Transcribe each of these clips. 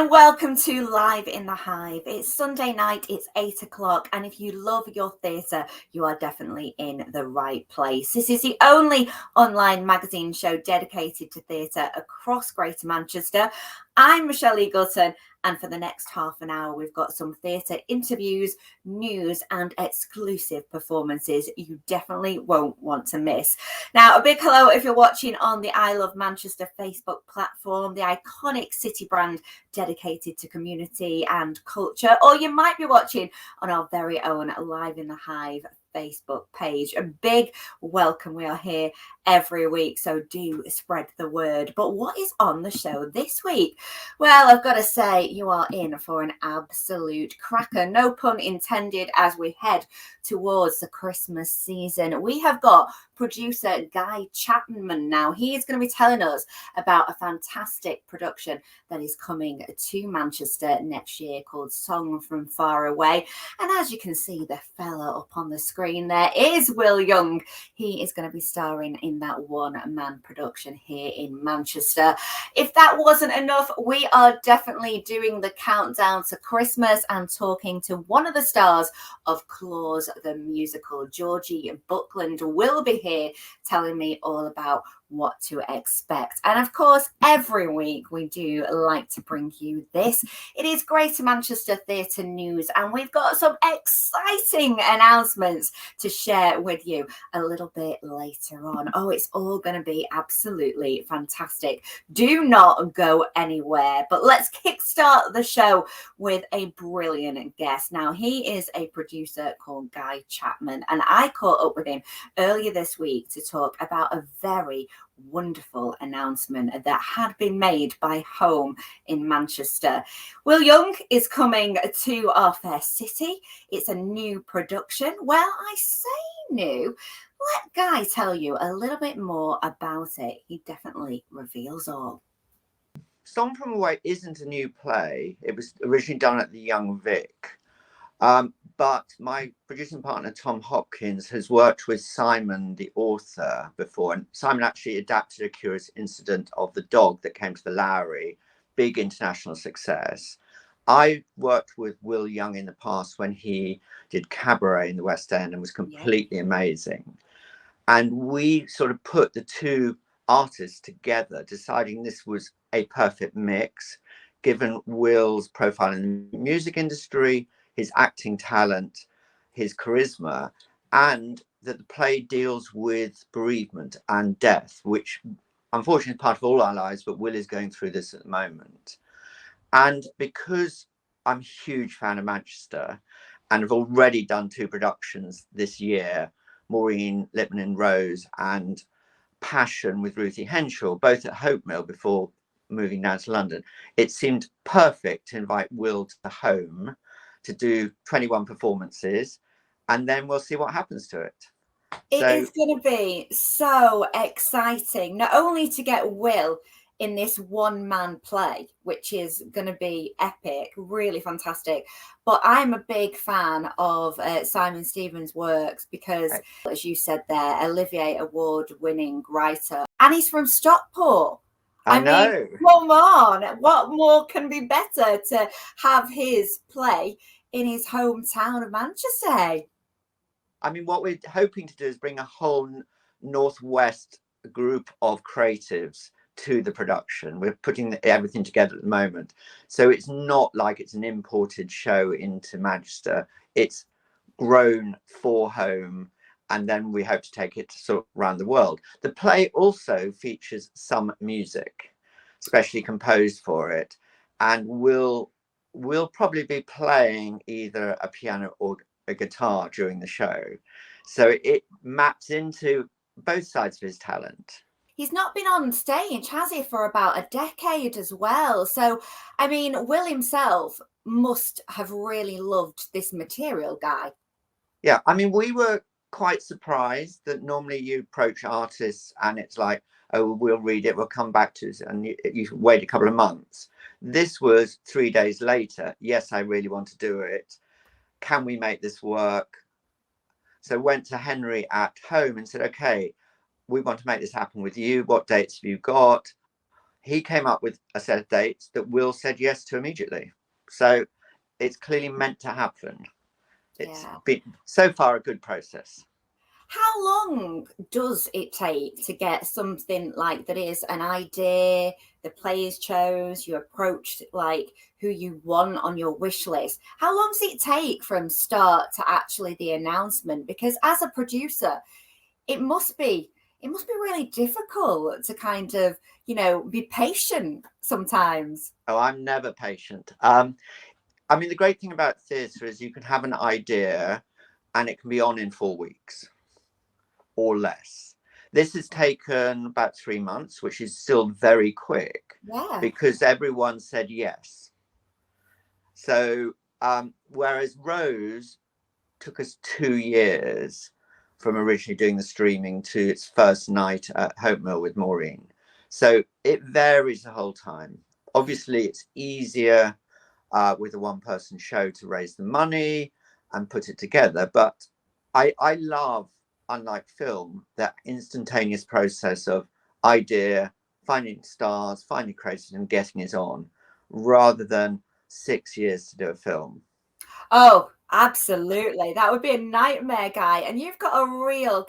And welcome to Live in the Hive. It's Sunday night, it's 8 o'clock, and if you love your theatre, you are definitely in the right place. This is the only online magazine show dedicated to theatre across Greater Manchester. I'm Michelle Eagleton, and for the next half an hour, we've got some theatre interviews, news, and exclusive performances you definitely won't want to miss. Now, a big hello if you're watching on the I Love Manchester Facebook platform, the iconic city brand dedicated to community and culture, or you might be watching on our very own Live in the Hive Facebook page. A big welcome. We are here every week, so do spread the word. But what is on the show this week? Well, I've got to say, you are in for an absolute cracker, no pun intended, as we head towards the Christmas season. We have got producer Guy Chapman now. He is going to be telling us about a fantastic production that is coming to Manchester next year called Song from Far Away. And as you can see, the fella up on the screen there is Will Young. He is going to be starring in that one-man production here in Manchester. If that wasn't enough, we are definitely doing the countdown to Christmas and talking to one of the stars of Claus the Musical. Georgie Buckland will be here telling me all about what to expect. And of course, every week we do like to bring you this. It is Greater Manchester Theatre News, and we've got some exciting announcements to share with you a little bit later on. Oh, it's all going to be absolutely fantastic. Do not go anywhere. But let's kickstart the show with a brilliant guest. Now, he is a producer called Guy Chapman, and I caught up with him earlier this week to talk about a very wonderful announcement that had been made by Home in Manchester. Will Young is coming to our fair city. It's a new production. Well, I say new. Let Guy tell you a little bit more about it. He definitely reveals all. Song from Away isn't a new play. It was originally done at the Young Vic. But my producing partner, Tom Hopkins, has worked with Simon, the author, before. And Simon actually adapted A Curious Incident of the Dog that came to the Lowry, big international success. I worked with Will Young in the past when he did Cabaret in the West End and was completely amazing. And we sort of put the two artists together, deciding this was a perfect mix, given Will's profile in the music industry, his acting talent, his charisma, and that the play deals with bereavement and death, which unfortunately is part of all our lives, but Will is going through this at the moment. And because I'm a huge fan of Manchester and have already done two productions this year, Maureen Lipman and Rose and Passion with Ruthie Henshaw, both at Hope Mill before moving down to London, it seemed perfect to invite Will to Home to do 21 performances, and then we'll see what happens to it. It is going to be so exciting, not only to get Will in this one-man play, which is going to be epic, really fantastic, but I'm a big fan of Simon Stevens' works because, as you said there, Olivier Award-winning writer, and he's from Stockport. I know. Mean, come on, what more can be better to have his play in his hometown of Manchester? I mean, what we're hoping to do is bring a whole Northwest group of creatives to the production. We're putting everything together at the moment. So it's not like it's an imported show into Manchester. It's grown for Home, and then we hope to take it sort of around the world. The play also features some music, specially composed for it, and we'll probably be playing either a piano or a guitar during the show. So it maps into both sides of his talent. He's not been on stage, has he, for about a decade as well? So, I mean, Will himself must have really loved this material, Guy. Yeah, I mean, we were quite surprised that normally you approach artists and it's like, oh, we'll read it, we'll come back to it, and you wait a couple of months. This was 3 days later. Yes, I really want to do it. Can we make this work? So went to Henry at Home and said, okay, we want to make this happen with you. What dates have you got? he came up with a set of dates that Will said yes to immediately. So it's clearly meant to happen. It's been so far a good process. How long does it take to get something like that is an idea, the players chose, you approached like who you want on your wish list? How long does it take from start to actually the announcement? Because as a producer, it must be really difficult to kind of, be patient sometimes. Oh, I'm never patient. I mean, the great thing about theatre is you can have an idea and it can be on in 4 weeks or less. This has taken about 3 months, which is still very quick because everyone said yes. So, whereas Rose took us 2 years from originally doing the streaming to its first night at Hope Mill with Maureen. So it varies the whole time. Obviously, it's easier with a one-person show to raise the money and put it together. But I love, unlike film, that instantaneous process of idea, finding stars, finding creators and getting it on, rather than 6 years to do a film. Oh, absolutely. That would be a nightmare, Guy. And you've got a real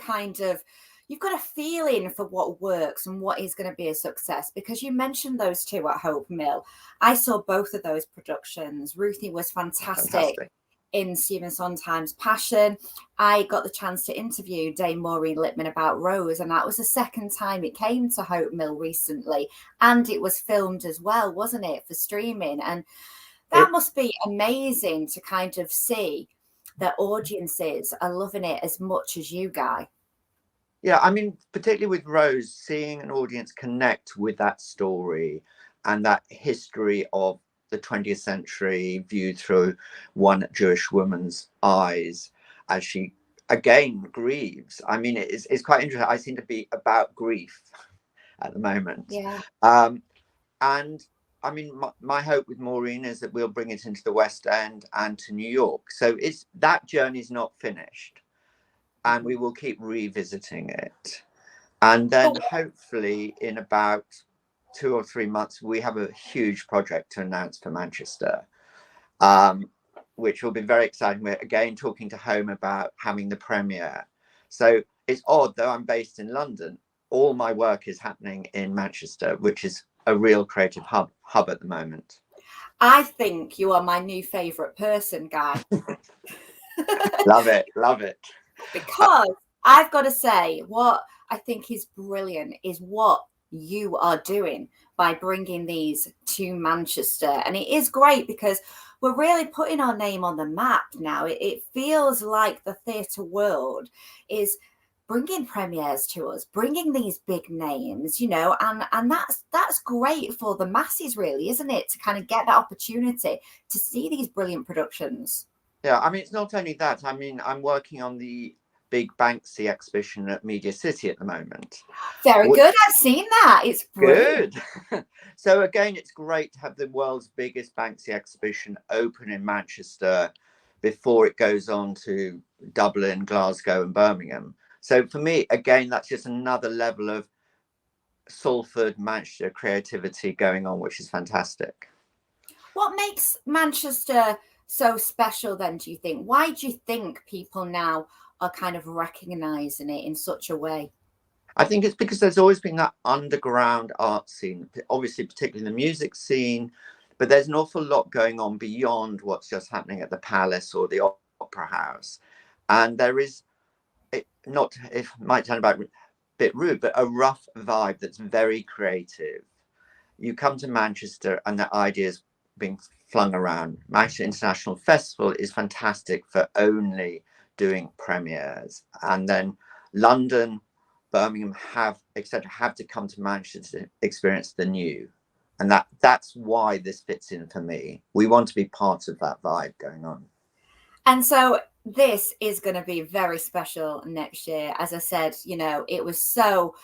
you've got a feeling for what works and what is going to be a success, because you mentioned those two at Hope Mill. I saw both of those productions. Ruthie was fantastic in Stephen Sondheim's Passion. I got the chance to interview Dame Maureen Lipman about Rose, and that was the second time it came to Hope Mill recently. And it was filmed as well, wasn't it, for streaming? And that must be amazing to kind of see that audiences are loving it as much as you, Guy. Yeah, I mean, particularly with Rose, seeing an audience connect with that story and that history of the 20th century viewed through one Jewish woman's eyes as she again grieves. I mean, it's quite interesting. I seem to be about grief at the moment. Yeah. And I mean, my hope with Maureen is that we'll bring it into the West End and to New York. So that journey's not finished. And we will keep revisiting it. And then hopefully in about 2 or 3 months, we have a huge project to announce for Manchester, which will be very exciting. We're again talking to Home about having the premiere. So it's odd, though I'm based in London, all my work is happening in Manchester, which is a real creative hub at the moment. I think you are my new favourite person, Guy. Love it. Because I've got to say, what I think is brilliant is what you are doing by bringing these to Manchester. And it is great because we're really putting our name on the map now. It feels like the theatre world is bringing premieres to us, bringing these big names, and that's great for the masses, really, isn't it? To kind of get that opportunity to see these brilliant productions. Yeah, I mean, it's not only that. I mean, I'm working on the big Banksy exhibition at Media City at the moment. Very good. I've seen that. It's brilliant. Good. So again, it's great to have the world's biggest Banksy exhibition open in Manchester before it goes on to Dublin, Glasgow and Birmingham. So for me, again, that's just another level of Salford, Manchester creativity going on, which is fantastic. What makes Manchester so special then, do you think? Why do you think people now are kind of recognizing it in such a way? I think it's because there's always been that underground art scene, obviously, particularly the music scene, but there's an awful lot going on beyond what's just happening at the Palace or the Opera House. And there is, it might sound a bit rude, but a rough vibe that's very creative. You come to Manchester and the ideas being flung around. Manchester International Festival is fantastic for only doing premieres, and then London, Birmingham have to come to Manchester to experience the new, and that's why this fits in for me. We want to be part of that vibe going on. And so this is going to be very special next year. As I said, it was so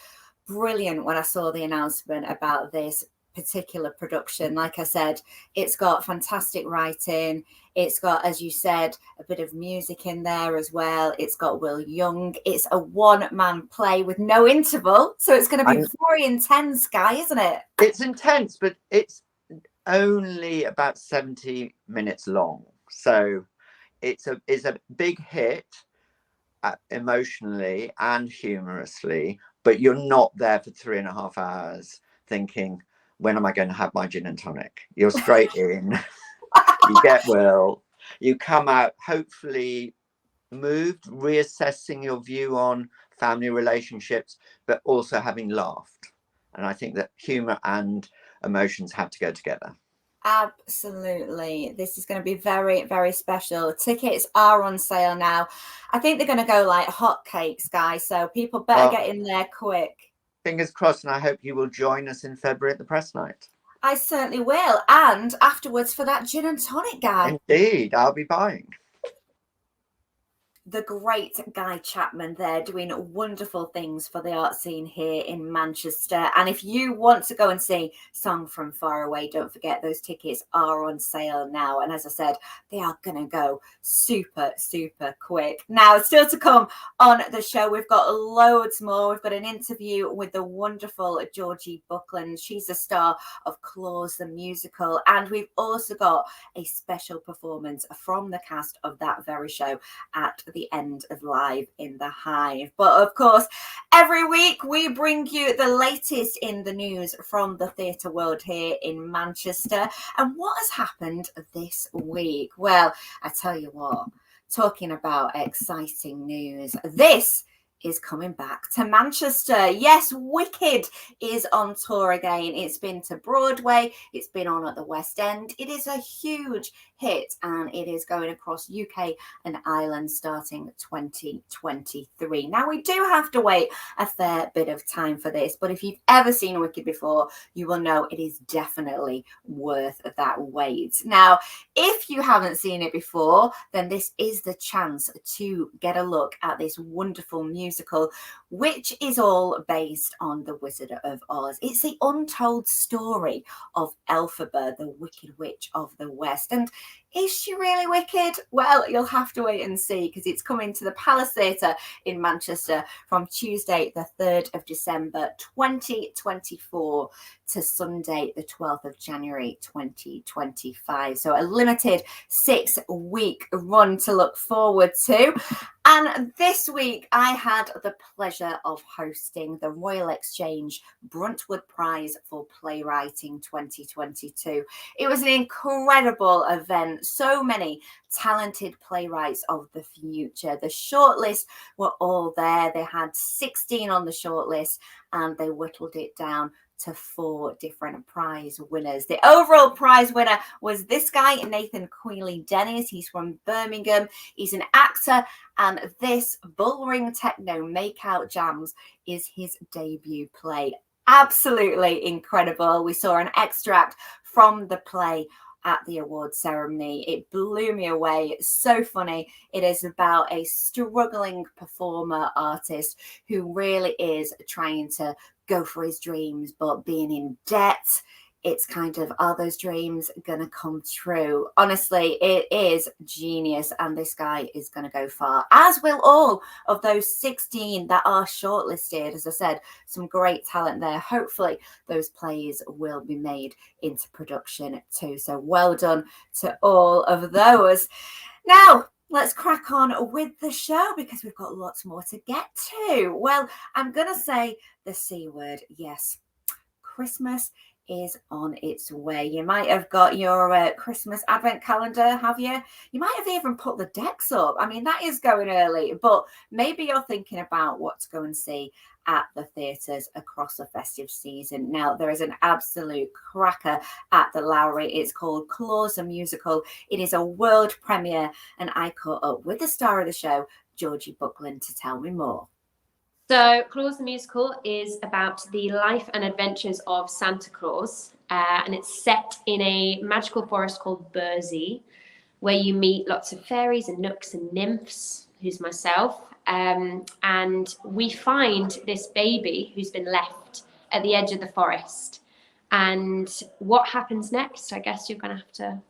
brilliant when I saw the announcement about this, particular production. Like I said, it's got fantastic writing. It's got, as you said, a bit of music in there as well. It's got Will Young. It's a one-man play with no interval. So it's going to be very intense, Guy, isn't it? It's intense, but it's only about 70 minutes long. So it's a big hit emotionally and humorously, but you're not there for 3.5 hours thinking, when am I going to have my gin and tonic? You're straight in. You get Will. You come out hopefully moved, reassessing your view on family relationships, but also having laughed. And I think that humor and emotions have to go together. Absolutely. This is going to be very, very special. Tickets are on sale now. I think they're going to go like hotcakes, guys. So people better get in there quick. Fingers crossed, and I hope you will join us in February at the press night. I certainly will. And afterwards for that gin and tonic, Guy. Indeed, I'll be buying. The great Guy Chapman there doing wonderful things for the art scene here in Manchester. And if you want to go and see Song from Far Away, don't forget those tickets are on sale now. And as I said, they are going to go super, super quick. Now, still to come on the show, we've got loads more. We've got an interview with the wonderful Georgie Buckland. She's the star of Claus the Musical. And we've also got a special performance from the cast of that very show at the end of Live in the Hive. But of course, every week we bring you the latest in the news from the theatre world here in Manchester. And what has happened this week? Well, I tell you what, talking about exciting news, this is coming back to Manchester. Yes, Wicked is on tour again. It's been to Broadway. It's been on at the West End. It is a huge hit and it is going across UK and Ireland starting 2023. Now, we do have to wait a fair bit of time for this, but if you've ever seen Wicked before, you will know it is definitely worth that wait. Now, if you haven't seen it before, then this is the chance to get a look at this wonderful musical, which is all based on The Wizard of Oz. It's the untold story of Elphaba, the Wicked Witch of the West. And is she really wicked? Well, you'll have to wait and see, because it's coming to the Palace Theatre in Manchester from Tuesday, the 3rd of December, 2024 to Sunday, the 12th of January, 2025. So a limited 6-week run to look forward to. And this week, I had the pleasure of hosting the Royal Exchange Bruntwood Prize for Playwriting 2022. It was an incredible event. So many talented playwrights of the future. The shortlist were all there. They had 16 on the shortlist and they whittled it down to 4 different prize winners. The overall prize winner was this guy, Nathan Queeley-Dennis. He's from Birmingham. He's an actor, and this Bullring Techno Makeout Jams is his debut play. Absolutely incredible. We saw an extract from the play at the award ceremony. It blew me away. It's so funny. It is about a struggling performer artist who really is trying to go for his dreams, but being in debt. It's kind of, are those dreams going to come true? Honestly, it is genius, and this guy is going to go far, as will all of those 16 that are shortlisted. As I said, some great talent there. Hopefully, those plays will be made into production too. So well done to all of those. Now, let's crack on with the show, because we've got lots more to get to. Well, I'm going to say the C word. Yes, Christmas is on its way. You might have got your Christmas advent calendar, have you? You might have even put the decks up. I mean, that is going early, but maybe you're thinking about what to go and see at the theatres across the festive season. Now, there is an absolute cracker at the Lowry. It's called Claus the Musical. It is a world premiere, and I caught up with the star of the show, Georgie Buckland, to tell me more. So Claus the Musical is about the life and adventures of Santa Claus, and it's set in a magical forest called Bursey, where you meet lots of fairies and nooks and nymphs, who's myself, and we find this baby who's been left at the edge of the forest, And what happens next? I guess you're going to have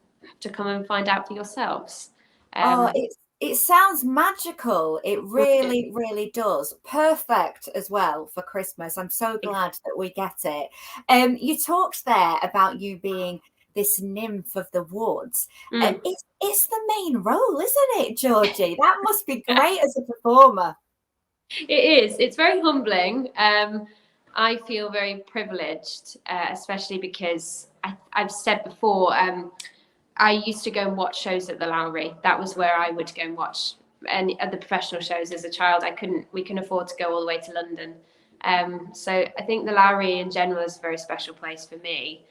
to come and find out for yourselves. It sounds magical. It really, really does. Perfect as well for Christmas. I'm so glad that we get it. You talked there about you being this nymph of the woods. It's the main role, isn't it, Georgie? That must be great as a performer. It is. It's very humbling. I feel very privileged, especially because I've said before, I used to go and watch shows at the Lowry. That was where I would go and watch any of the professional shows as a child. We couldn't afford to go all the way to London. So I think the Lowry in general is a very special place for me.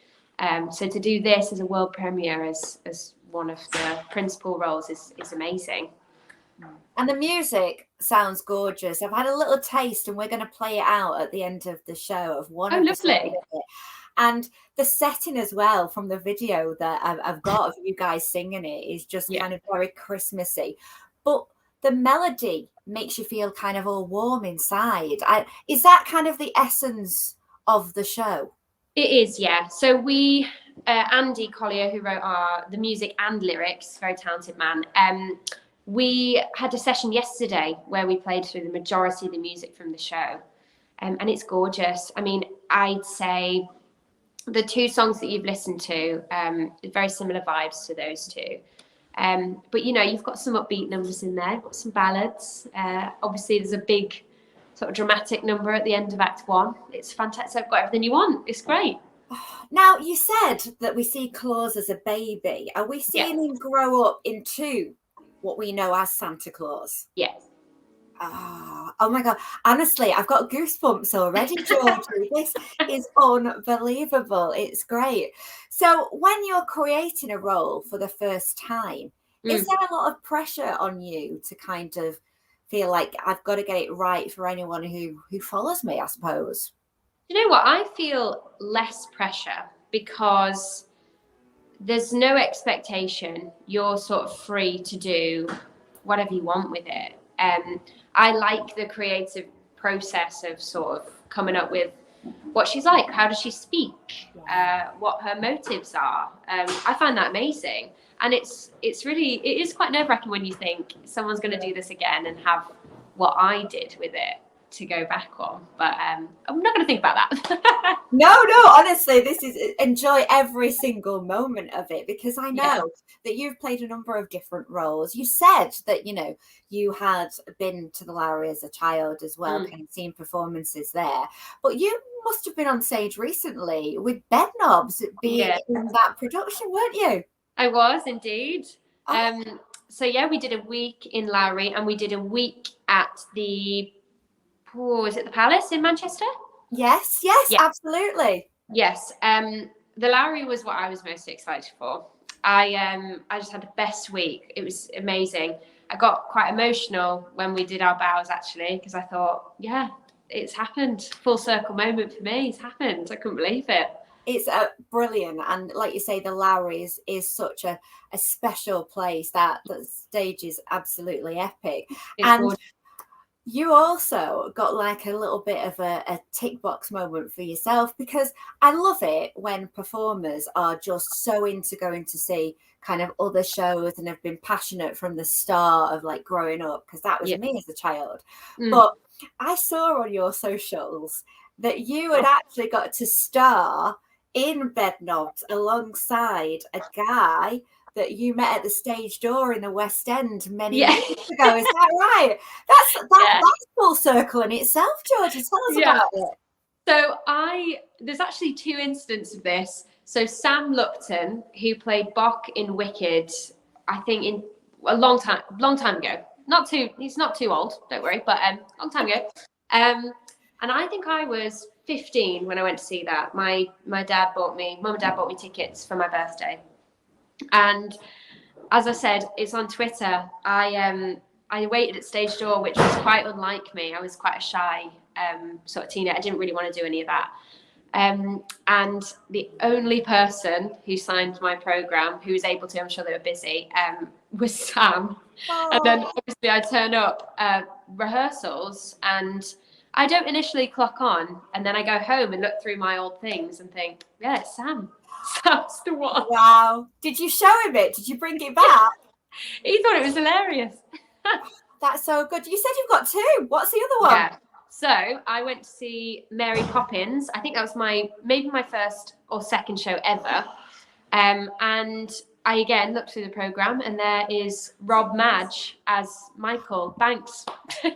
So to do this as a world premiere as one of the principal roles is amazing. And the music sounds gorgeous. I've had a little taste, and we're going to play it out at the end of the show of one. Oh, lovely. And the setting as well from the video that I've got of you guys singing it is just kind of very Christmassy. But the melody makes you feel kind of all warm inside. Is that kind of the essence of the show? It is, yeah. So we, Andy Collier, who wrote the music and lyrics, very talented man, we had a session yesterday where we played through the majority of the music from the show. And it's gorgeous. I mean, I'd say the two songs that you've listened to, very similar vibes to those two. But, you've got some upbeat numbers in there, got some ballads. Obviously, there's a big sort of dramatic number at the end of Act 1. It's fantastic. I've got everything you want. It's great. Now, you said that we see Claus as a baby. Are we seeing him grow up into what we know as Santa Claus? Yes. Oh my God. Honestly, I've got goosebumps already, Georgie. This is unbelievable. It's great. So when you're creating a role for the first time, is there a lot of pressure on you to kind of feel like I've got to get it right for anyone who follows me, I suppose? You know what? I feel less pressure because there's no expectation. You're sort of free to do whatever you want with it. I like the creative process of sort of coming up with what she's like, how does she speak, what her motives are. I find that amazing, and it is quite nerve-wracking when you think someone's going to do this again and have what I did with it to go back on, but I'm not going to think about that. No, honestly, this is enjoy every single moment of it, because I know that you've played a number of different roles. You said that you had been to the Lowry as a child as well, and seen performances there, but you must have been on stage recently with Bedknobs being in that production, weren't you? I was indeed. So we did a week in Lowry, and we did a week at the is it the Palace in Manchester? Yes, absolutely. Yes. The Lowry was what I was most excited for. I just had the best week. It was amazing. I got quite emotional when we did our bows, actually, because I thought, it's happened. Full circle moment for me. It's happened. I couldn't believe it. It's brilliant, and like you say, the Lowry is such a special place. That the stage is absolutely epic. And gorgeous. You also got like a little bit of a tick box moment for yourself, because I love it when performers are just so into going to see kind of other shows and have been passionate from the start of like growing up, because that was me as a child. But I saw on your socials that you had actually got to star in Bedknobs alongside a guy that you met at the stage door in the West End many years ago. Is that right? That's full circle in itself, Georgie. Tell us about it. So there's actually two instances of this. So Sam Lupton, who played Bok in Wicked, I think in a long time ago. He's not too old, don't worry, but long time ago. And I think I was 15 when I went to see that. Mum and dad bought me tickets for my birthday. And as I said, it's on Twitter. I waited at stage door, which was quite unlike me. I was quite a shy sort of teenager. I didn't really want to do any of that. And the only person who signed my program, who was able to, I'm sure they were busy, was Sam. And then obviously I turn up rehearsals, and I don't initially clock on, and then I go home and look through my old things and think, yeah, it's Sam. Sam's the one. Wow. Did you show him it? Did you bring it back? He thought it was hilarious. That's so good. You said you've got two. What's the other one? Yeah. So I went to see Mary Poppins. I think that was maybe my first or second show ever. And I again looked through the programme, and there is Rob Madge as Michael Banks.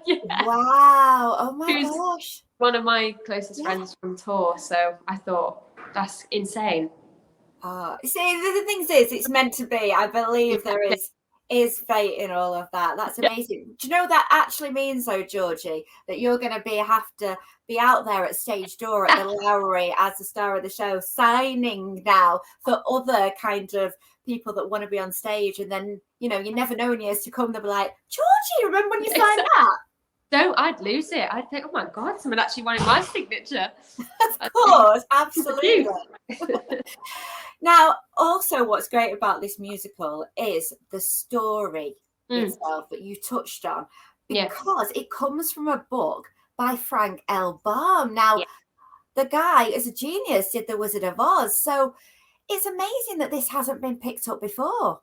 Yeah. Wow. Oh my gosh. One of my closest friends from tour. So I thought, that's insane. See, the thing is, it's meant to be. I believe there is fate in all of that. That's amazing. Do you know that actually means, though, Georgie, that you're going to have to be out there at stage door at the Lowry as the star of the show, signing now for other kind of people that want to be on stage, and then you never know in years to come they'll be like, Georgie, remember when you signed that? No, I'd lose it. I'd think, oh my God, someone actually wanted my signature. Of course, absolutely. Now, also what's great about this musical is the story itself that you touched on, because it comes from a book by Frank L. Baum. Now, the guy, as a genius, did The Wizard of Oz. So it's amazing that this hasn't been picked up before.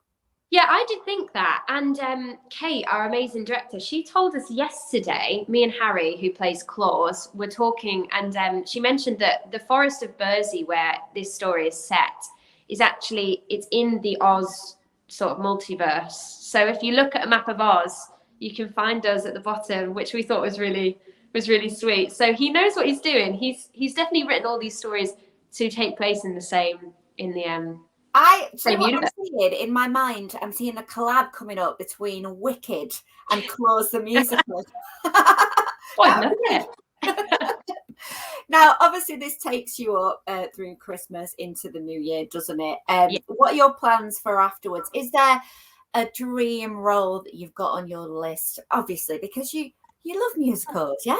Yeah, I did think that. And Kate, our amazing director, she told us yesterday, me and Harry, who plays Claus, were talking, and she mentioned that the Forest of Burzee, where this story is set, is actually, it's in the Oz sort of multiverse. So if you look at a map of Oz, you can find us at the bottom, which we thought was really sweet. So he knows what he's doing. He's definitely written all these stories to take place in the same universe. I'm seeing in my mind, I'm seeing a collab coming up between Wicked and Claus the Musical. Now, obviously, this takes you up through Christmas into the new year, doesn't it? What are your plans for afterwards? Is there a dream role that you've got on your list? Obviously, because you love musicals, yeah?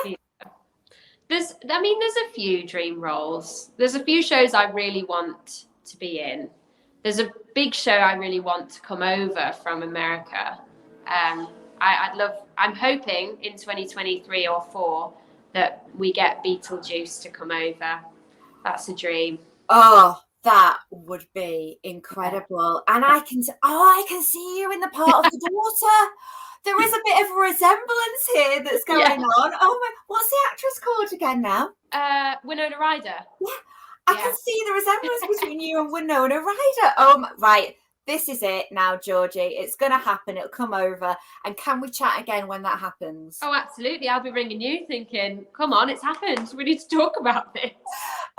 There's a few dream roles. There's a few shows I really want to be in. There's a big show I really want to come over from America. I'm hoping in 2023 or 4 that we get Beetlejuice to come over. That's a dream. Oh, that would be incredible. And I can see you in the part of the daughter. There is a bit of a resemblance here that's going on. Oh my, what's the actress called again now? Winona Ryder. Yeah. I can see the resemblance between you and Winona Ryder. Right. This is it now, Georgie. It's going to happen. It'll come over. And can we chat again when that happens? Oh, absolutely. I'll be ringing you thinking, come on, it's happened. We need to talk about this.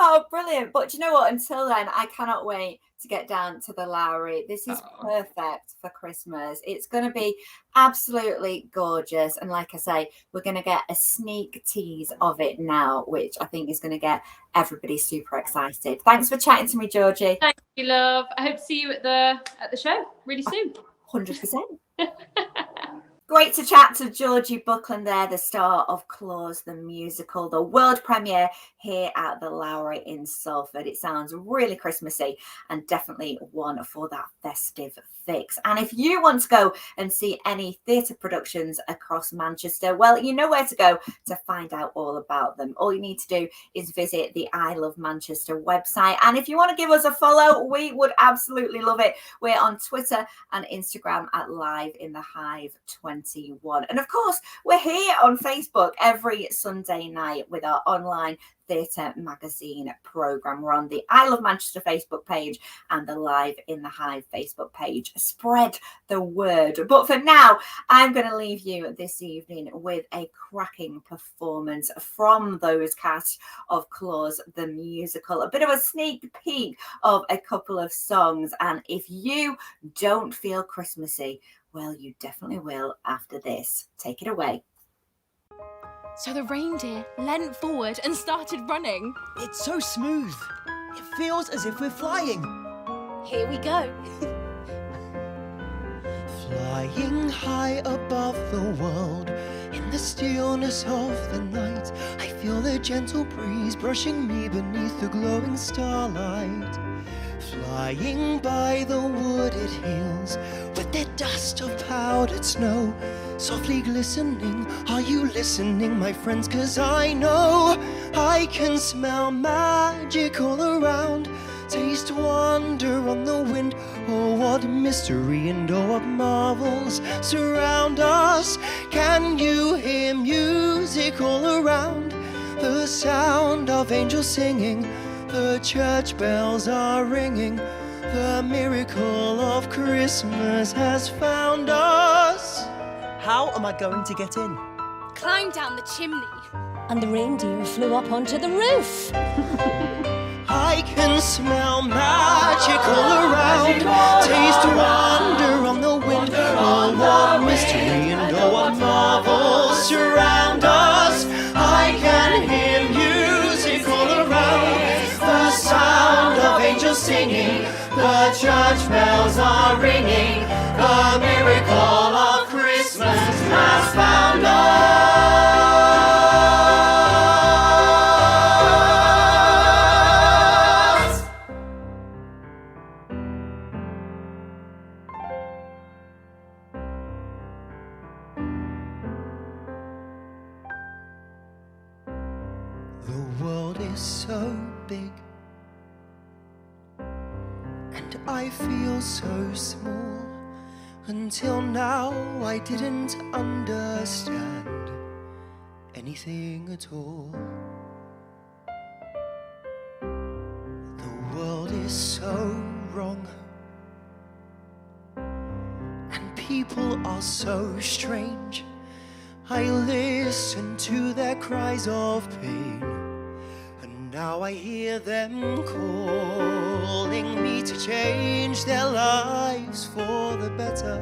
Oh, brilliant. But do you know what? Until then, I cannot wait to get down to the Lowry. This is perfect for Christmas. It's going to be absolutely gorgeous. And like I say, we're going to get a sneak tease of it now, which I think is going to get everybody super excited. Thanks for chatting to me, Georgie. Thank you, love. I hope to see you at the show really soon. 100%. Great to chat to Georgie Buckland there, the star of Claus the Musical, the world premiere here at the Lowry in Salford. It sounds really Christmassy and definitely one for that festive fix. And if you want to go and see any theatre productions across Manchester, well, you know where to go to find out all about them. All you need to do is visit the I Love Manchester website. And if you want to give us a follow, we would absolutely love it. We're on Twitter and Instagram at Live in the Hive 21. And of course, we're here on Facebook every Sunday night with our online theatre magazine programme. We're on the I Love Manchester Facebook page and the Live in the Hive Facebook page. Spread the word. But for now, I'm going to leave you this evening with a cracking performance from those cast of Claus the Musical. A bit of a sneak peek of a couple of songs. And if you don't feel Christmassy, well, you definitely will after this. Take it away. So the reindeer leant forward and started running. It's so smooth. It feels as if we're flying. Here we go. Flying high above the world, in the stillness of the night, I feel the gentle breeze brushing me beneath the glowing starlight. Flying by the wooded hills, with their dust of powdered snow, softly glistening. Are you listening, my friends? 'Cause I know I can smell magic all around, taste wonder on the wind. Oh, what mystery and oh, what marvels surround us. Can you hear music all around? The sound of angels singing, the church bells are ringing. The miracle of Christmas has found us. How am I going to get in? Climb down the chimney. And the reindeer flew up onto the roof. I can smell magic all around, taste wonder on the wind. Oh, what mystery and oh, what marvels surround us. I can hear music all around, the sound of angels singing, the church bells are ringing. The miracle of Christmas has found us. The world is so big, and I feel so small. Until now I didn't understand anything at all. The world is so wrong, and people are so strange. I listen to their cries of pain, and now I hear them calling me to change their lives for the better,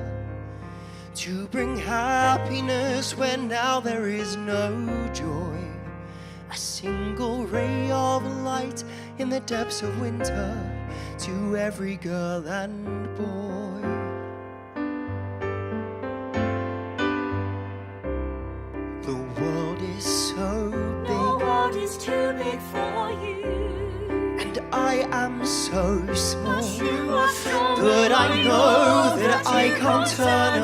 to bring happiness where now there is no joy. A single ray of light in the depths of winter, to every girl and boy. The world is so big, The world is too big for you. and I am so small. But you are strong. But I know that I can't turn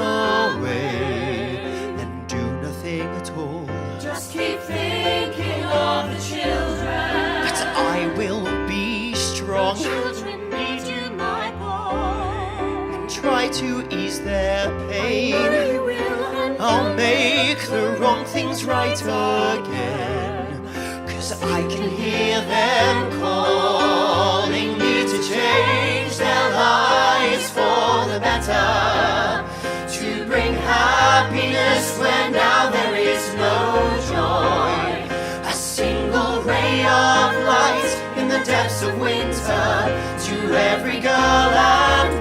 away and do nothing at all. Just keep thinking of the children. But I will be strong Children need you, my boy. and try to ease their I pain. know you will, and I'll make the wrong things right again, 'cause I can hear them calling me to change their lives for the better, to bring happiness where now there is no joy. A single ray of light in the depths of winter, to every girl and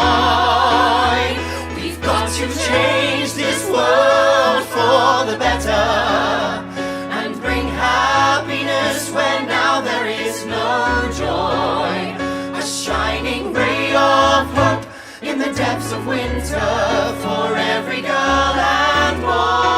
boy. We've got to change this world for the better, and bring happiness where now there is no joy. A shining ray of hope in the depths of winter, for every girl and boy.